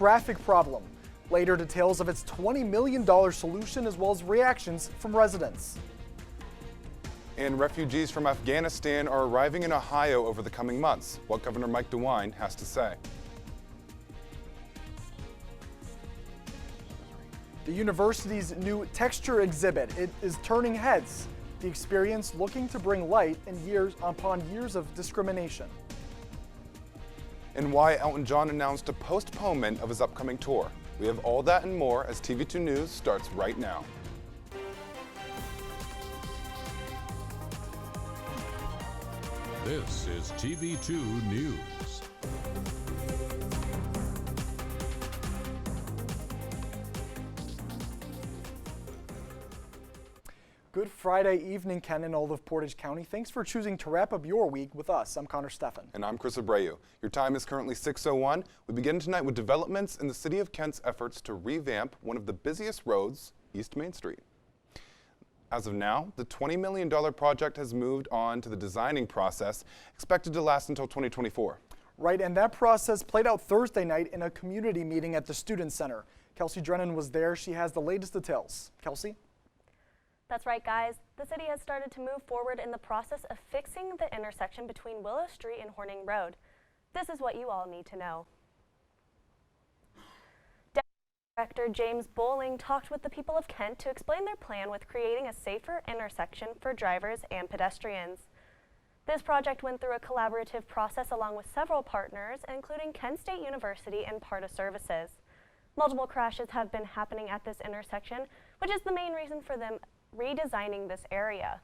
traffic problem. Later, details of its $20 million solution as well as reactions from residents. And refugees from Afghanistan are arriving in Ohio over the coming months. What Governor Mike DeWine has to say. The university's new texture exhibit, it is turning heads. The experience looking to bring light upon years of discrimination. And why Elton John announced a postponement of his upcoming tour. We have all that and more as TV2 News starts right now. This is TV2 News. Good Friday evening, Ken and all of Portage County. Thanks for choosing to wrap up your week with us. I'm Connor Steffen. And I'm Chris Abreu. Your time is currently 6:01. We begin tonight with developments in the City of Kent's efforts to revamp one of the busiest roads, East Main Street. As of now, the $20 million project has moved on to the designing process, expected to last until 2024. Right, and that process played out Thursday night in a community meeting at the Student Center. Kelsey Drennen was there. She has the latest details. Kelsey? That's right, guys. The city has started to move forward in the process of fixing the intersection between Willow Street and Horning Road. This is what you all need to know. Director James Bowling talked with the people of Kent to explain their plan with creating a safer intersection for drivers and pedestrians. This project went through a collaborative process along with several partners, including Kent State University and PARTA Services. Multiple crashes have been happening at this intersection, which is the main reason for them redesigning this area.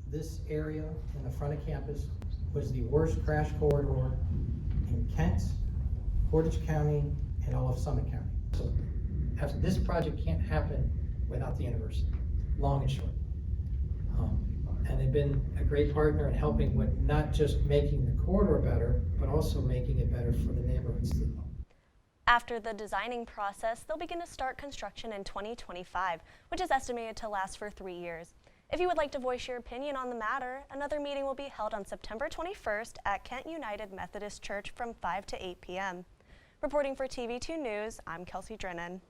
This area in the front of campus was the worst crash corridor in Kent, Portage County, and all of Summit County. So this project can't happen without the university, long and short. And they've been a great partner in helping with not just making the corridor better, but also making it better for the neighborhoods too. After the designing process, they'll begin to start construction in 2025, which is estimated to last for 3 years. If you would like to voice your opinion on the matter, another meeting will be held on September 21st at Kent United Methodist Church from 5 to 8 p.m. Reporting for TV2 News, I'm Kelsey Drennen.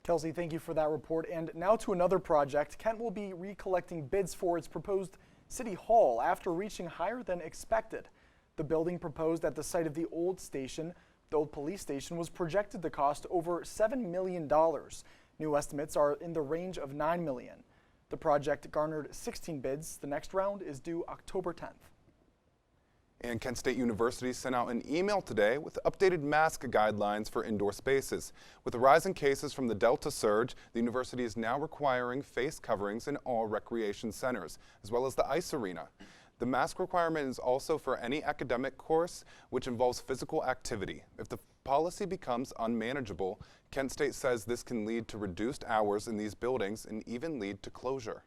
Kelsey, thank you for that report. And now to another project. Kent will be recollecting bids for its proposed City Hall after reaching higher than expected. The building proposed at the site of the old police station was projected to cost over $7 million. New estimates are in the range of $9 million. The project garnered 16 bids. The next round is due October 10th. And Kent State University sent out an email today with updated mask guidelines for indoor spaces. With the rise in cases from the Delta surge, the university is now requiring face coverings in all recreation centers, as well as the ice arena. The mask requirement is also for any academic course which involves physical activity. If the policy becomes unmanageable, Kent State says this can lead to reduced hours in these buildings and even lead to closure.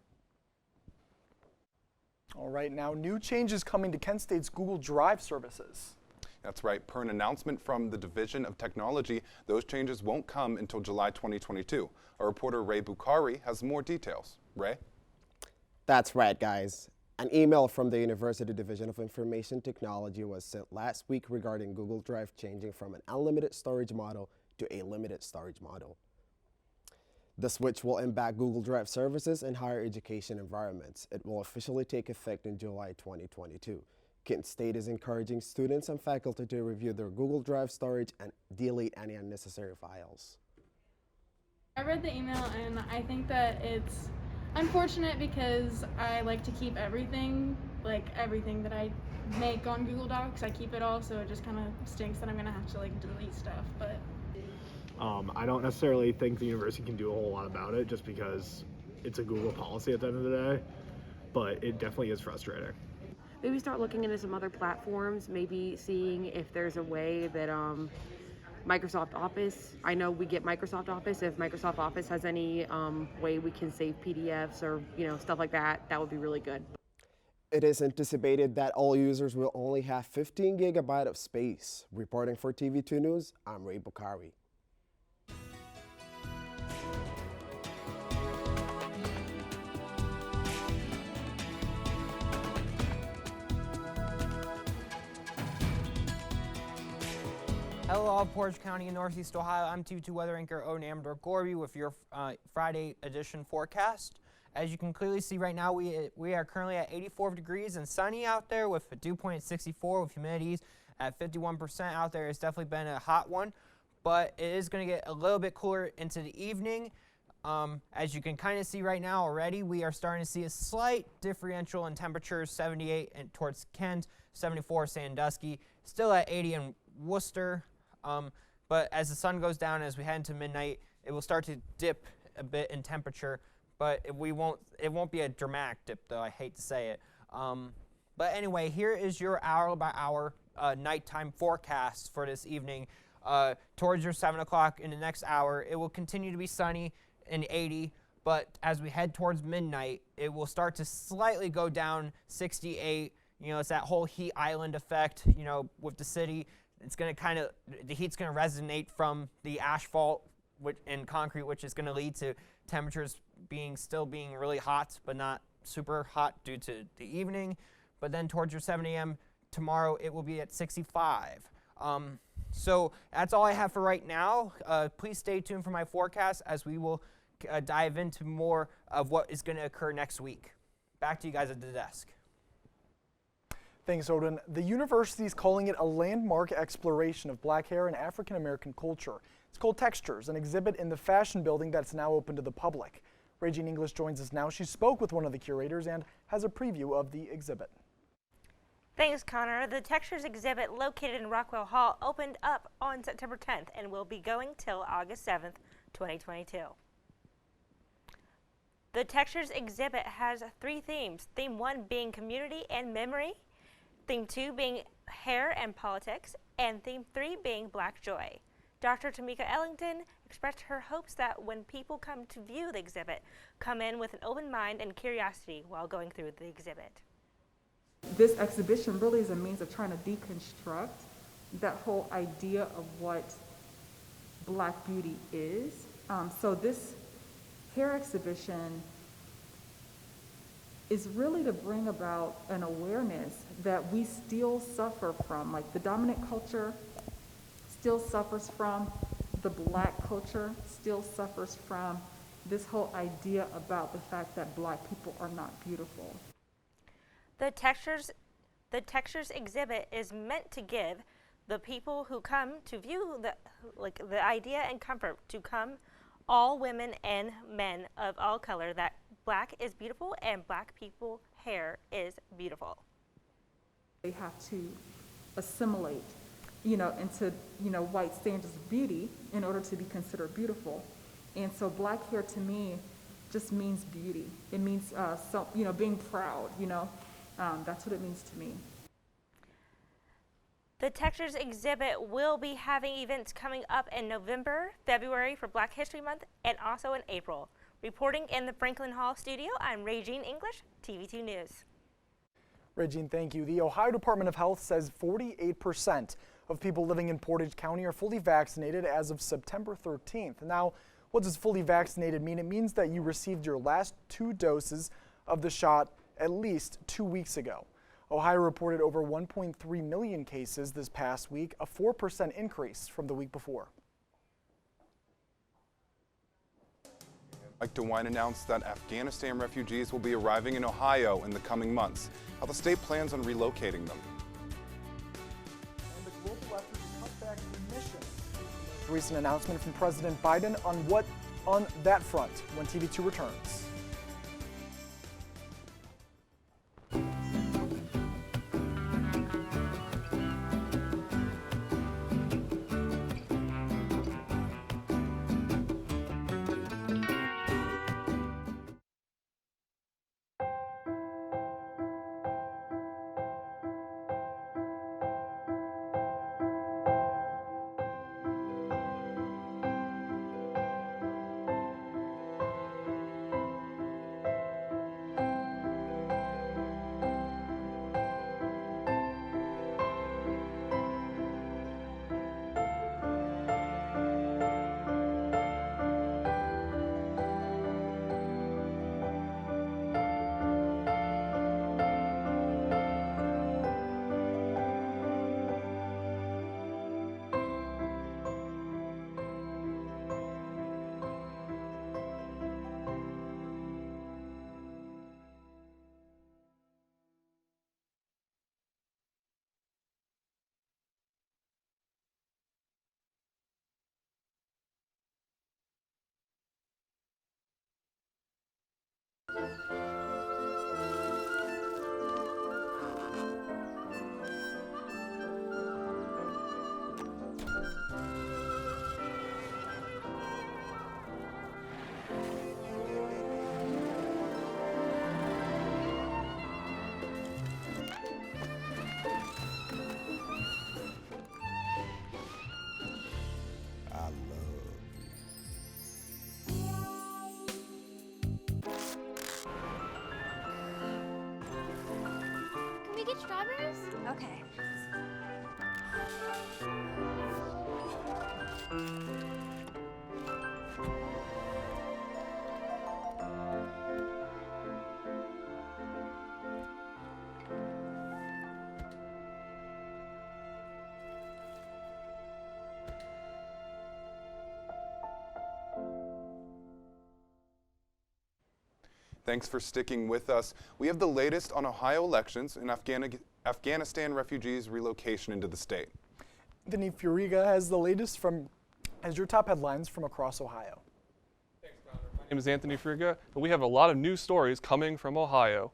All right, now new changes coming to Kent State's Google Drive services. That's right. Per an announcement from the Division of Technology, those changes won't come until July 2022. Our reporter Ray Bhukari has more details. Ray? That's right, guys. An email from the University Division of Information Technology was sent last week regarding Google Drive changing from an unlimited storage model to a limited storage model. The switch will impact Google Drive services in higher education environments. It will officially take effect in July 2022. Kent State is encouraging students and faculty to review their Google Drive storage and delete any unnecessary files. I read the email and I think that it's unfortunate because I like to keep everything that I make on Google Docs. I keep it all, so it just kind of stinks that I'm gonna have to delete stuff. But I don't necessarily think the university can do a whole lot about it just because it's a Google policy at the end of the day, but it definitely is frustrating. Maybe start looking into some other platforms, maybe seeing if there's a way that Microsoft Office, I know we get Microsoft Office, if Microsoft Office has any way we can save PDFs or stuff like that, that would be really good. It is anticipated that all users will only have 15 gigabytes of space. Reporting for TV2 News, I'm Ray Bhukari. Hello, all of Portage County in Northeast Ohio. I'm TV2 weather anchor Odin Amador-Gorby with your Friday edition forecast. As you can clearly see right now, we are currently at 84 degrees and sunny out there with a dew point at 64 with humidities at 51% out there. It's definitely been a hot one, but it is going to get a little bit cooler into the evening. As you can kind of see right now already, we are starting to see a slight differential in temperatures, 78 and towards Kent, 74 Sandusky, still at 80 in Worcester. But as the sun goes down, as we head into midnight, it will start to dip a bit in temperature, but it won't be a dramatic dip, though. I hate to say it. But anyway, here is your hour-by-hour nighttime forecast for this evening. Towards your 7 o'clock in the next hour, it will continue to be sunny and 80, but as we head towards midnight, it will start to slightly go down 68. You know, it's that whole heat island effect, you know, with the city. It's going to the heat's going to resonate from the asphalt and concrete, which is going to lead to temperatures still being really hot, but not super hot due to the evening. But then towards your 7 a.m. tomorrow, it will be at 65. So that's all I have for right now. Please stay tuned for my forecast as we will dive into more of what is going to occur next week. Back to you guys at the desk. Thanks, Odin. The university is calling it a landmark exploration of black hair and African American culture. It's called Textures, an exhibit in the fashion building that's now open to the public. Raygene English joins us now. She spoke with one of the curators and has a preview of the exhibit. Thanks, Connor. The Textures exhibit located in Rockwell Hall opened up on September 10th and will be going till August 7th, 2022. The Textures exhibit has 3 themes. Theme 1 being community and memory, Theme 2 being hair and politics, and Theme 3 being Black Joy. Dr. Tamika Ellington expressed her hopes that when people come to view the exhibit, come in with an open mind and curiosity while going through the exhibit. This exhibition really is a means of trying to deconstruct that whole idea of what Black beauty is. So this hair exhibition is really to bring about an awareness that we still suffer from, like the dominant culture still suffers from, the Black culture still suffers from this whole idea about the fact that Black people are not beautiful. The Textures exhibit is meant to give the people who come to view the idea and comfort to come, all women and men of all color, that Black is beautiful and Black people hair is beautiful. They have to assimilate, into, white standards of beauty in order to be considered beautiful. And so Black hair to me just means beauty. It means, being proud, that's what it means to me. The Textures exhibit will be having events coming up in November, February for Black History Month, and also in April. Reporting in the Franklin Hall studio, I'm Raygene English, TV2 News. Raygene, thank you. The Ohio Department of Health says 48% of people living in Portage County are fully vaccinated as of September 13th. Now, what does fully vaccinated mean? It means that you received your last 2 doses of the shot at least 2 weeks ago. Ohio reported over 1.3 million cases this past week, a 4% increase from the week before. Mike DeWine announced that Afghanistan refugees will be arriving in Ohio in the coming months. How the state plans on relocating them. And the global effort to cut back emissions. A recent announcement from President Biden on that front when TV2 returns. Can we get strawberries? Okay. Thanks for sticking with us. We have the latest on Ohio elections and Afghanistan refugees' relocation into the state. Anthony Furiga has the latest as your top headlines from across Ohio. My name is Anthony Furiga, and we have a lot of news stories coming from Ohio.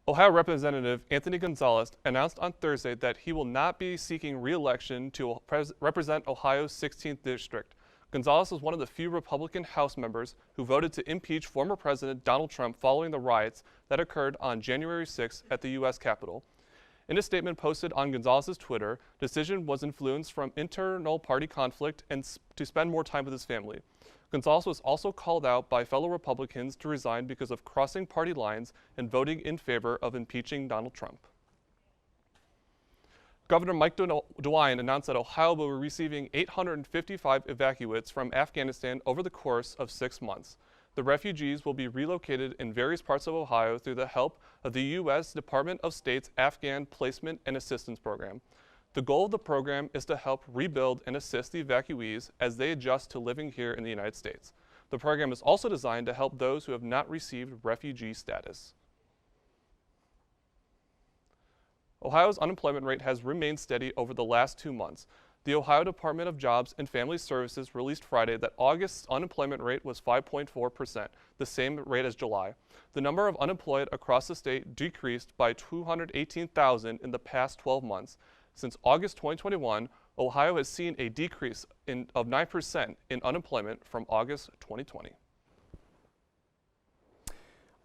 Ohio Representative Anthony Gonzalez announced on Thursday that he will not be seeking re-election to represent Ohio's 16th district. Gonzalez was one of the few Republican House members who voted to impeach former President Donald Trump following the riots that occurred on January 6 at the U.S. Capitol. In a statement posted on Gonzalez's Twitter, the decision was influenced from internal party conflict and to spend more time with his family. Gonzalez was also called out by fellow Republicans to resign because of crossing party lines and voting in favor of impeaching Donald Trump. Governor Mike DeWine announced that Ohio will be receiving 855 evacuees from Afghanistan over the course of 6 months. The refugees will be relocated in various parts of Ohio through the help of the U.S. Department of State's Afghan Placement and Assistance Program. The goal of the program is to help rebuild and assist the evacuees as they adjust to living here in the United States. The program is also designed to help those who have not received refugee status. Ohio's unemployment rate has remained steady over the last 2 months. The Ohio Department of Jobs and Family Services released Friday that August's unemployment rate was 5.4%, the same rate as July. The number of unemployed across the state decreased by 218,000 in the past 12 months. Since August 2021, Ohio has seen a decrease of 9% in unemployment from August 2020.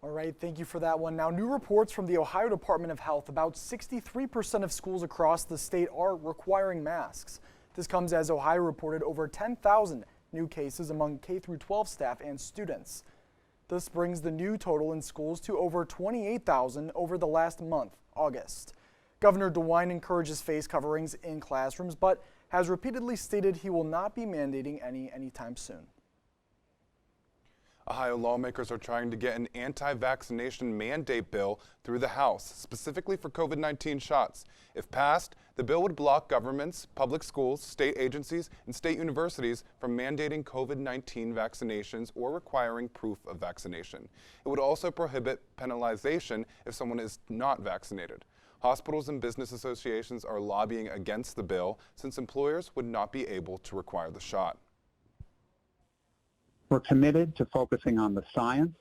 All right, thank you for that one. Now, new reports from the Ohio Department of Health, about 63% of schools across the state are requiring masks. This comes as Ohio reported over 10,000 new cases among K-12 staff and students. This brings the new total in schools to over 28,000 over the last month, August. Governor DeWine encourages face coverings in classrooms, but has repeatedly stated he will not be mandating any anytime soon. Ohio lawmakers are trying to get an anti-vaccination mandate bill through the House, specifically for COVID-19 shots. If passed, the bill would block governments, public schools, state agencies, and state universities from mandating COVID-19 vaccinations or requiring proof of vaccination. It would also prohibit penalization if someone is not vaccinated. Hospitals and business associations are lobbying against the bill since employers would not be able to require the shot. We're committed to focusing on the science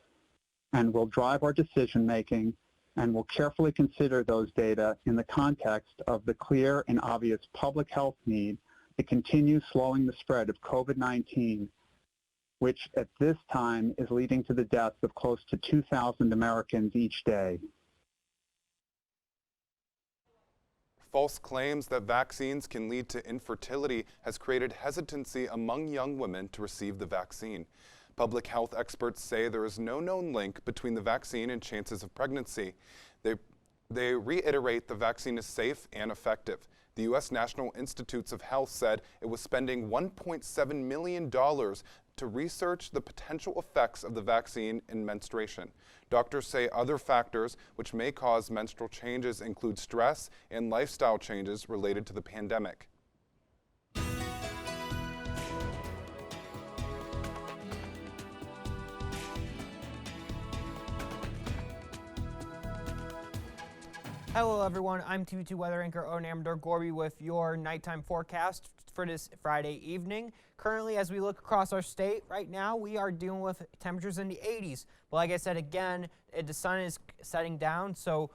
and will drive our decision making and will carefully consider those data in the context of the clear and obvious public health need to continue slowing the spread of COVID-19, which at this time is leading to the deaths of close to 2,000 Americans each day. False claims that vaccines can lead to infertility has created hesitancy among young women to receive the vaccine. Public health experts say there is no known link between the vaccine and chances of pregnancy. They reiterate the vaccine is safe and effective. The U.S. National Institutes of Health said it was spending $1.7 million to research the potential effects of the vaccine in menstruation. Doctors say other factors which may cause menstrual changes include stress and lifestyle changes related to the pandemic. Hello everyone, I'm TV2 weather anchor Odin Amador-Gorby with your nighttime forecast for this Friday evening. Currently, as we look across our state right now, we are dealing with temperatures in the 80s. But like I said again, the sun is setting down, so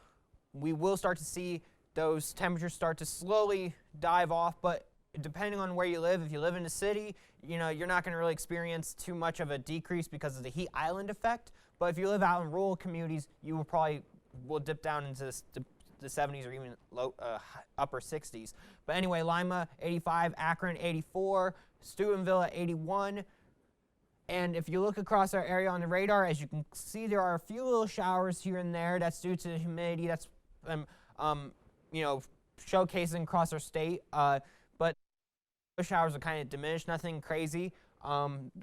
we will start to see those temperatures start to slowly dive off. But depending on where you live, if you live in the city, you know, you're not going to really experience too much of a decrease because of the heat island effect. But if you live out in rural communities, you will probably dip down into the 70s or even upper 60s. But anyway, Lima 85, Akron 84, Steubenville at 81. And if you look across our area on the radar, as you can see, there are a few little showers here and there. That's due to the humidity. That's you know, showcasing across our state. But those showers are kind of diminished, nothing crazy.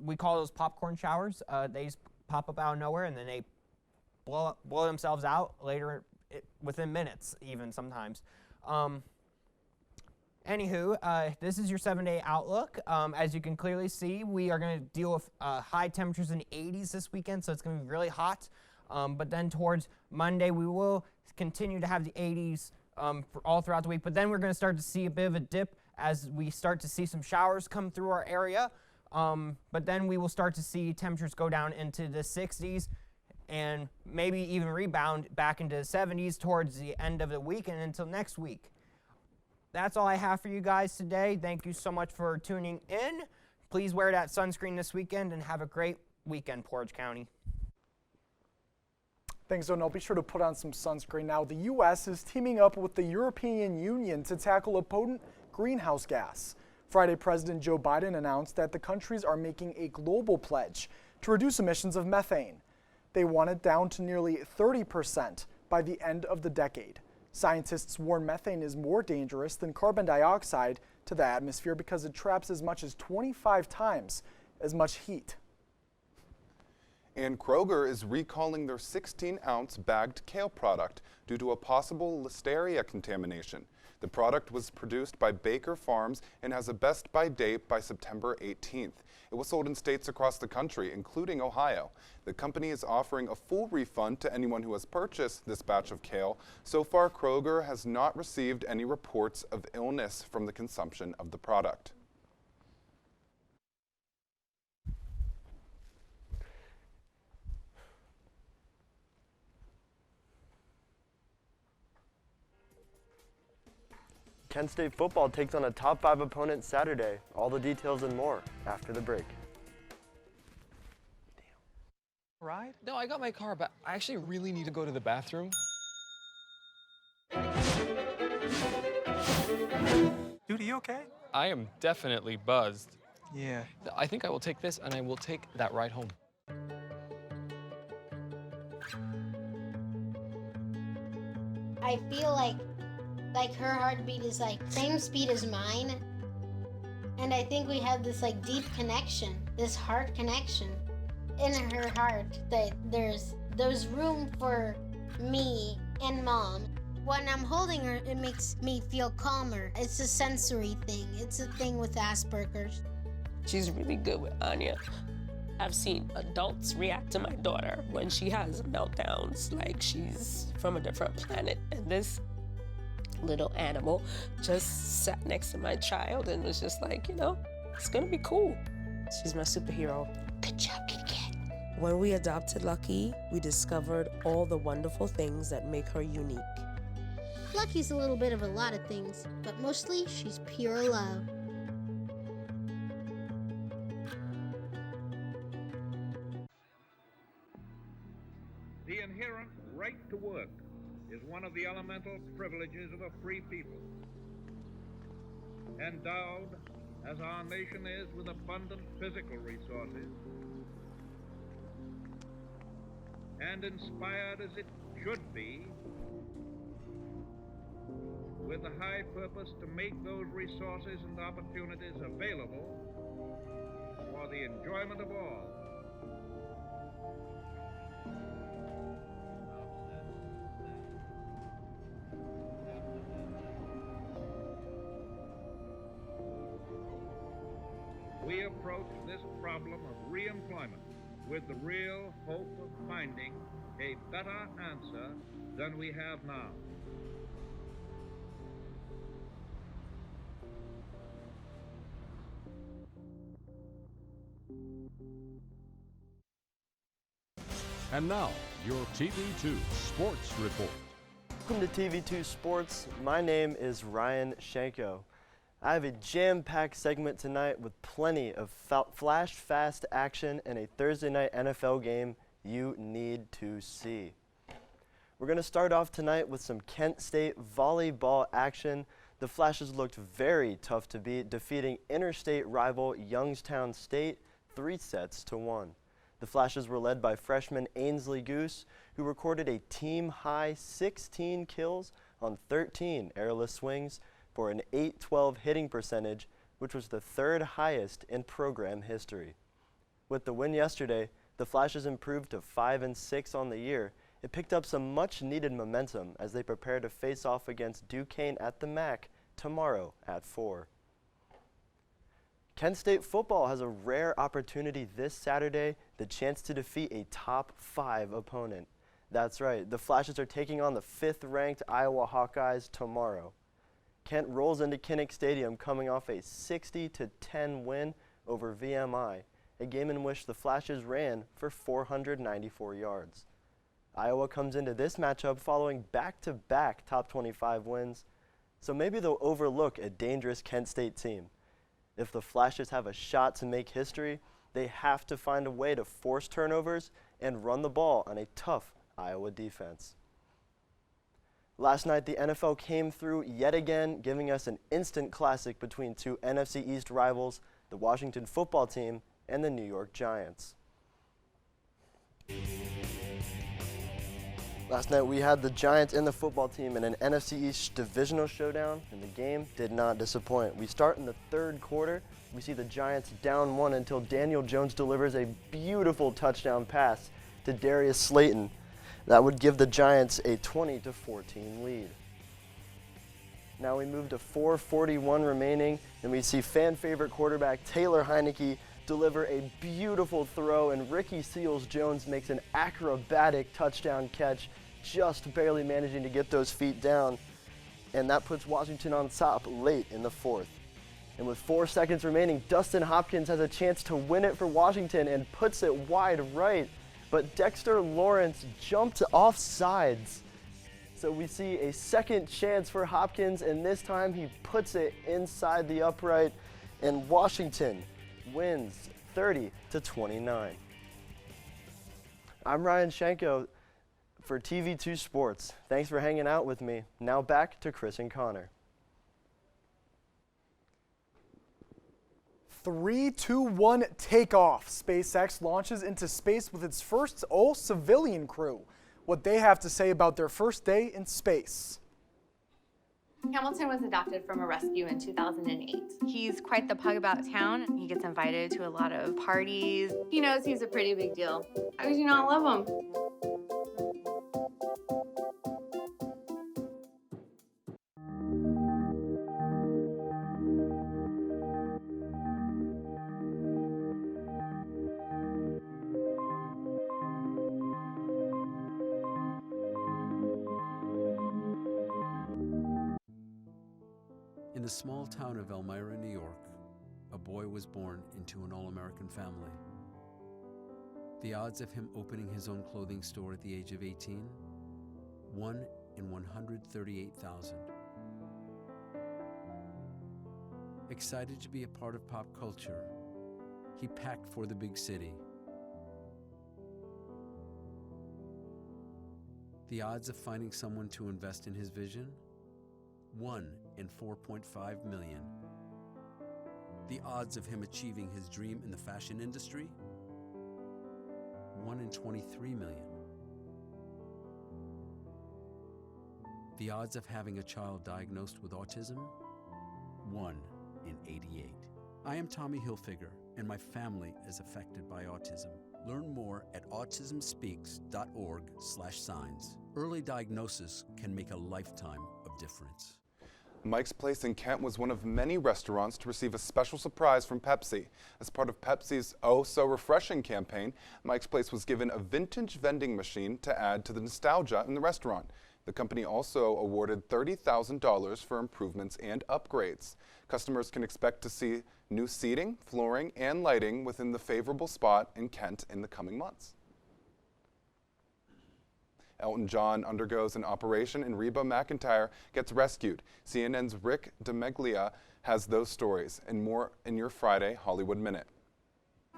We call those popcorn showers. They just pop up out of nowhere and then they blow themselves out later, within minutes even sometimes. Anywho, this is your 7-day outlook. As you can clearly see, we are going to deal with high temperatures in the 80s this weekend, so it's going to be really hot. But then towards Monday, we will continue to have the 80s for all throughout the week. But then we're going to start to see a bit of a dip as we start to see some showers come through our area. But then we will start to see temperatures go down into the 60s and maybe even rebound back into the 70s towards the end of the week and until next week. That's all I have for you guys today. Thank you so much for tuning in. Please wear that sunscreen this weekend and have a great weekend, Portage County. Thanks, Donald. Be sure to put on some sunscreen. Now, the U.S. is teaming up with the European Union to tackle a potent greenhouse gas. Friday, President Joe Biden announced that the countries are making a global pledge to reduce emissions of methane. They want it down to nearly 30% by the end of the decade. Scientists warn methane is more dangerous than carbon dioxide to the atmosphere because it traps as much as 25 times as much heat. And Kroger is recalling their 16-ounce bagged kale product due to a possible listeria contamination. The product was produced by Baker Farms and has a best-by date by September 18th. It was sold in states across the country, including Ohio. The company is offering a full refund to anyone who has purchased this batch of kale. So far, Kroger has not received any reports of illness from the consumption of the product. Kent State football takes on a top 5 opponent Saturday. All the details and more after the break. Ride? No, I got my car, but I actually really need to go to the bathroom. Dude, are you okay? I am definitely buzzed. Yeah. I think I will take this and I will take that ride home. I feel like her heartbeat is like same speed as mine. And I think we have this like deep connection, this heart connection in her heart that there's room for me and Mom. When I'm holding her, it makes me feel calmer. It's a sensory thing. It's a thing with Asperger's. She's really good with Anya. I've seen adults react to my daughter when she has meltdowns like she's from a different planet. And this little animal just sat next to my child and was just like, you know, it's gonna be cool. She's my superhero. Good job, Kitty Cat. When we adopted Lucky, we discovered all the wonderful things that make her unique. Lucky's a little bit of a lot of things, but mostly she's pure love. The inherent right to work is one of the elemental privileges of a free people. Endowed, as our nation is, with abundant physical resources, and inspired as it should be, with the high purpose to make those resources and opportunities available for the enjoyment of all. We approach this problem of reemployment with the real hope of finding a better answer than we have now. And now, your TV2 Sports Report. Welcome to TV2 Sports. My name is Ryan Shanko. I have a jam-packed segment tonight with plenty of flash-fast action and a Thursday night NFL game you need to see. We're going to start off tonight with some Kent State volleyball action. The Flashes looked very tough to beat, defeating interstate rival Youngstown State 3-1. The Flashes were led by freshman Ainsley Goose, who recorded a team-high 16 kills on 13 airless swings for an .812 hitting percentage, which was the third highest in program history. With the win yesterday, the Flashes improved to 5-6 on the year. It picked up some much-needed momentum as they prepare to face off against Duquesne at the MAC tomorrow at 4. Kent State football has a rare opportunity this Saturday, the chance to defeat a top 5 opponent. That's right, the Flashes are taking on the 5th-ranked Iowa Hawkeyes tomorrow. Kent rolls into Kinnick Stadium coming off a 60-10 win over VMI, a game in which the Flashes ran for 494 yards. Iowa comes into this matchup following back-to-back top 25 wins, so maybe they'll overlook a dangerous Kent State team. If the Flashes have a shot to make history, they have to find a way to force turnovers and run the ball on a tough Iowa defense. Last night, the NFL came through yet again, giving us an instant classic between two NFC East rivals, the Washington football team and the New York Giants. Last night we had the Giants and the football team in an NFC East divisional showdown, and the game did not disappoint. We start in the third quarter. We see the Giants down 1 until Daniel Jones delivers a beautiful touchdown pass to Darius Slayton. That would give the Giants a 20-14 lead. Now we move to 4:41 remaining, and we see fan favorite quarterback Taylor Heineke deliver a beautiful throw, and Ricky Seals-Jones makes an acrobatic touchdown catch, just barely managing to get those feet down, and that puts Washington on top late in the fourth. And with 4 seconds remaining, Dustin Hopkins has a chance to win it for Washington and puts it wide right, but Dexter Lawrence jumped off sides. So we see a second chance for Hopkins, and this time he puts it inside the upright, and Washington wins 30-29. I'm Ryan Shanko for TV2 Sports. Thanks for hanging out with me. Now back to Chris and Connor. 3, 2, 1 takeoff. SpaceX launches into space with its first all-civilian crew. What they have to say about their first day in space. Hamilton was adopted from a rescue in 2008. He's quite the pug about town. He gets invited to a lot of parties. He knows he's a pretty big deal. How could you not love him? In the small town of Elmira, New York, a boy was born into an all-American family. The odds of him opening his own clothing store at the age of 18? 1 in 138,000. Excited to be a part of pop culture, he packed for the big city. The odds of finding someone to invest in his vision? 1 in 4.5 million. The odds of him achieving his dream in the fashion industry? 1 in 23 million. The odds of having a child diagnosed with autism? 1 in 88. I am Tommy Hilfiger, and my family is affected by autism. Learn more at autismspeaks.org/signs. Early diagnosis can make a lifetime of difference. Mike's Place in Kent was one of many restaurants to receive a special surprise from Pepsi. As part of Pepsi's Oh So Refreshing campaign, Mike's Place was given a vintage vending machine to add to the nostalgia in the restaurant. The company also awarded $30,000 for improvements and upgrades. Customers can expect to see new seating, flooring, and lighting within the favorable spot in Kent in the coming months. Elton John undergoes an operation and Reba McEntire gets rescued. CNN's Rick DeMeglia has those stories and more in your Friday Hollywood Minute.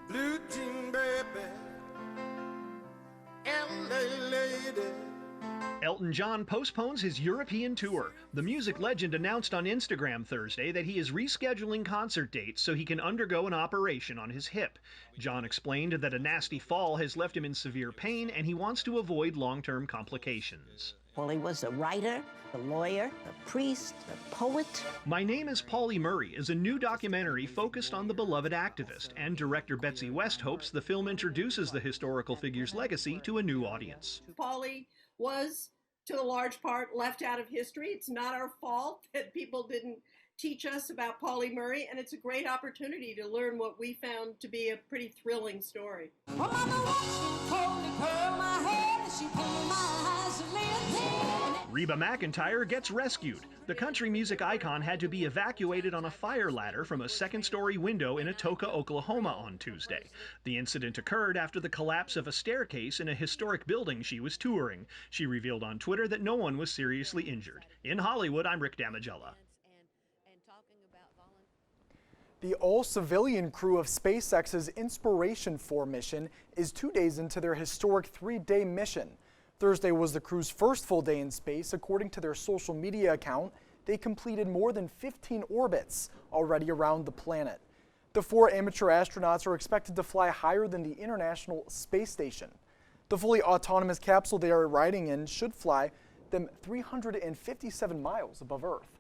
Blue jean baby, LA lady. Elton John postpones his European tour. The music legend announced on Instagram Thursday that he is rescheduling concert dates so he can undergo an operation on his hip. John explained that a nasty fall has left him in severe pain and he wants to avoid long-term complications. Well, he was a writer, a lawyer, a priest, a poet. My Name is Pauli Murray is a new documentary focused on the beloved activist, and director Betsy West hopes the film introduces the historical figure's legacy to a new audience. Pauli was, to a large part, left out of history. It's not our fault that people didn't teach us about Pauli Murray, and it's a great opportunity to learn what we found to be a pretty thrilling story. Reba McEntire gets rescued. The country music icon had to be evacuated on a fire ladder from a second-story window in Atoka, Oklahoma on Tuesday. The incident occurred after the collapse of a staircase in a historic building she was touring. She revealed on Twitter that no one was seriously injured. In Hollywood, I'm Rick Damigella. The all-civilian crew of SpaceX's Inspiration 4 mission is 2 days into their historic 3-day mission. Thursday was the crew's first full day in space. According to their social media account, they completed more than 15 orbits already around the planet. The 4 amateur astronauts are expected to fly higher than the International Space Station. The fully autonomous capsule they are riding in should fly them 357 miles above Earth.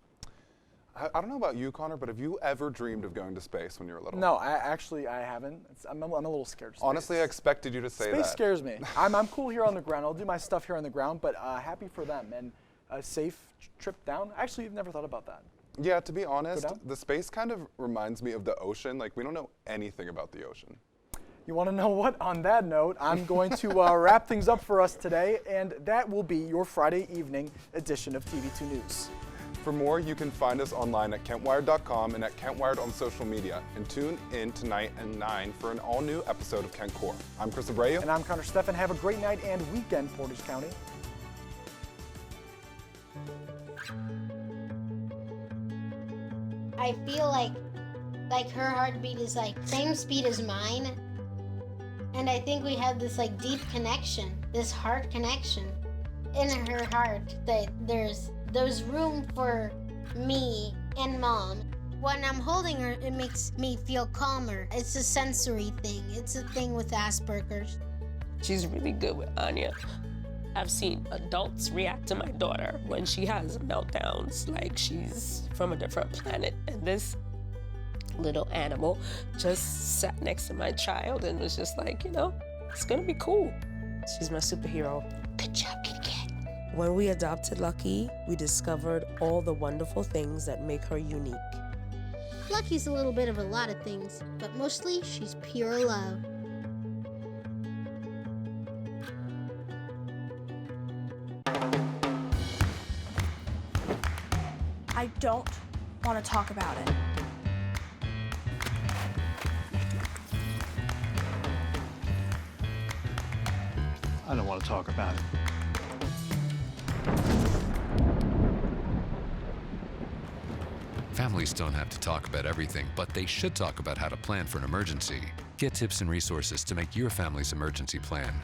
I don't know about you, Connor, but have you ever dreamed of going to space when you were little? No, I haven't. I'm a little scared of space. Honestly, I expected you to say that. Space scares me. I'm cool here on the ground. I'll do my stuff here on the ground, but happy for them and a safe trip down. Actually, I've never thought about that. Yeah, to be honest, the space kind of reminds me of the ocean. Like, we don't know anything about the ocean. You want to know what? On that note, I'm going to wrap things up for us today, and that will be your Friday evening edition of TV2 News. For more, you can find us online at KentWired.com and at KentWired on social media. And tune in tonight at 9 for an all-new episode of Kent Core. I'm Chris Abreu. And I'm Connor Steffen. Have a great night and weekend, Portage County. I feel like her heartbeat is like same speed as mine. And I think we have this like deep connection, this heart connection in her heart that there's room for me and Mom. When I'm holding her, it makes me feel calmer. It's a sensory thing. It's a thing with Asperger's. She's really good with Anya. I've seen adults react to my daughter when she has meltdowns, like she's from a different planet. And this little animal just sat next to my child and was just like, you know, it's gonna be cool. She's my superhero. Good job, kitty cat. When we adopted Lucky, we discovered all the wonderful things that make her unique. Lucky's a little bit of a lot of things, but mostly she's pure love. I don't want to talk about it. I don't want to talk about it. Families don't have to talk about everything, but they should talk about how to plan for an emergency. Get tips and resources to make your family's emergency plan.